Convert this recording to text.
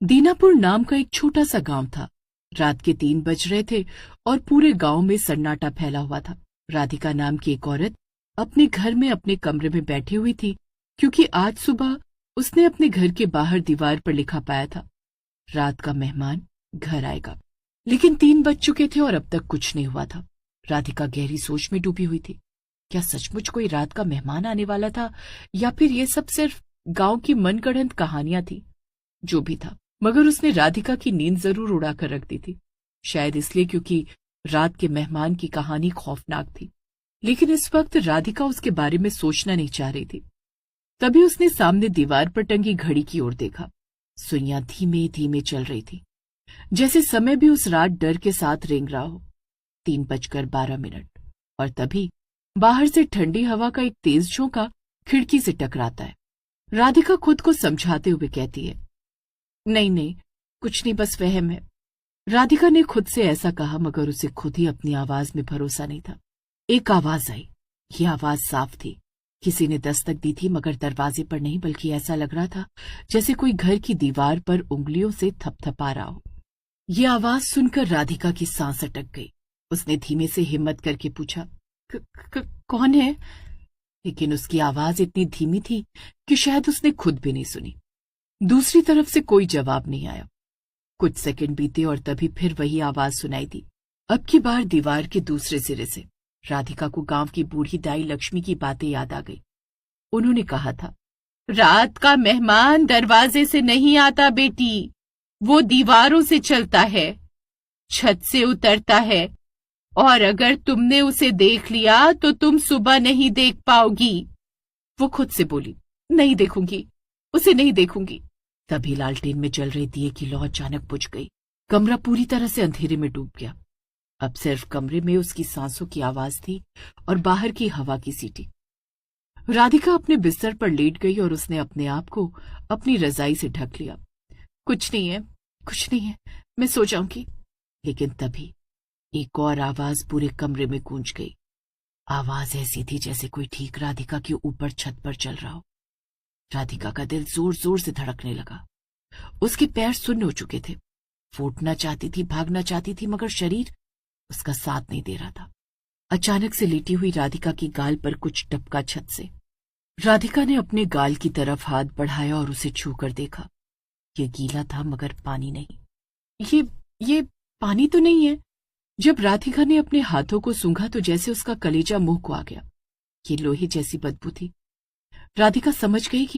दीनापुर नाम का एक छोटा सा गांव था। रात के 3 बज रहे थे और पूरे गांव में सन्नाटा फैला हुआ था। राधिका नाम की एक औरत अपने घर में अपने कमरे में बैठी हुई थी, क्योंकि आज सुबह उसने अपने घर के बाहर दीवार पर लिखा पाया था, रात का मेहमान घर आएगा। लेकिन 3 बज चुके थे और अब तक कुछ नहीं हुआ था। राधिका गहरी सोच में डूबी हुई थी। क्या सचमुच कोई रात का मेहमान आने वाला था, या फिर ये सब सिर्फ गांव की मनगढ़ंत कहानियां थी? जो भी था, मगर उसने राधिका की नींद जरूर उड़ाकर रख दी थी। शायद इसलिए क्योंकि रात के मेहमान की कहानी खौफनाक थी। लेकिन इस वक्त राधिका उसके बारे में सोचना नहीं चाह रही थी। तभी उसने सामने दीवार पर टंगी घड़ी की ओर देखा। सुइयां धीमे धीमे चल रही थी, जैसे समय भी उस रात डर के साथ रेंग रहा हो। 3:12। और तभी बाहर से ठंडी हवा का एक तेज झोंका खिड़की से टकराता है। राधिका खुद को समझाते हुए कहती है, नहीं नहीं, कुछ नहीं, बस वहम है। राधिका ने खुद से ऐसा कहा, मगर उसे खुद ही अपनी आवाज में भरोसा नहीं था। एक आवाज आई। ये आवाज साफ थी। किसी ने दस्तक दी थी, मगर दरवाजे पर नहीं, बल्कि ऐसा लग रहा था जैसे कोई घर की दीवार पर उंगलियों से थपथपा रहा हो। ये आवाज सुनकर राधिका की सांस अटक गई। उसने धीमे से हिम्मत करके पूछा, कौन है? लेकिन उसकी आवाज इतनी धीमी थी कि शायद उसने खुद भी नहीं सुनी। दूसरी तरफ से कोई जवाब नहीं आया। कुछ सेकंड बीते और तभी फिर वही आवाज सुनाई दी, अब की बार दीवार के दूसरे सिरे से। राधिका को गांव की बूढ़ी दाई लक्ष्मी की बातें याद आ गई। उन्होंने कहा था, रात का मेहमान दरवाजे से नहीं आता बेटी, वो दीवारों से चलता है, छत से उतरता है, और अगर तुमने उसे देख लिया तो तुम सुबह नहीं देख पाओगी। वो खुद से बोली, नहीं देखूंगी, उसे नहीं देखूंगी। तभी लालटेन में जल रहे दिए की लौ अचानक बुझ गई। कमरा पूरी तरह से अंधेरे में डूब गया। अब सिर्फ कमरे में उसकी सांसों की आवाज थी और बाहर की हवा की सीटी। राधिका अपने बिस्तर पर लेट गई और उसने अपने आप को अपनी रजाई से ढक लिया। कुछ नहीं है, कुछ नहीं है, मैं सो जाऊंगी। लेकिन तभी एक और आवाज पूरे कमरे में गूंज गई। आवाज ऐसी थी जैसे कोई ठीक राधिका के ऊपर छत पर चल रहा हो। राधिका का दिल जोर जोर से धड़कने लगा। उसके पैर सुन्न हो चुके थे। फूटना चाहती थी, भागना चाहती थी, मगर शरीर उसका साथ नहीं दे रहा था। अचानक से लेटी हुई राधिका की गाल पर कुछ टपका छत से। राधिका ने अपने गाल की तरफ हाथ बढ़ाया और उसे छूकर देखा। ये गीला था, मगर पानी नहीं। ये पानी तो नहीं है। जब राधिका ने अपने हाथों को सूंघा तो जैसे उसका कलेजा मुंह को आ गया। ये लोहे जैसी बदबू थी। राधिका समझ गई कि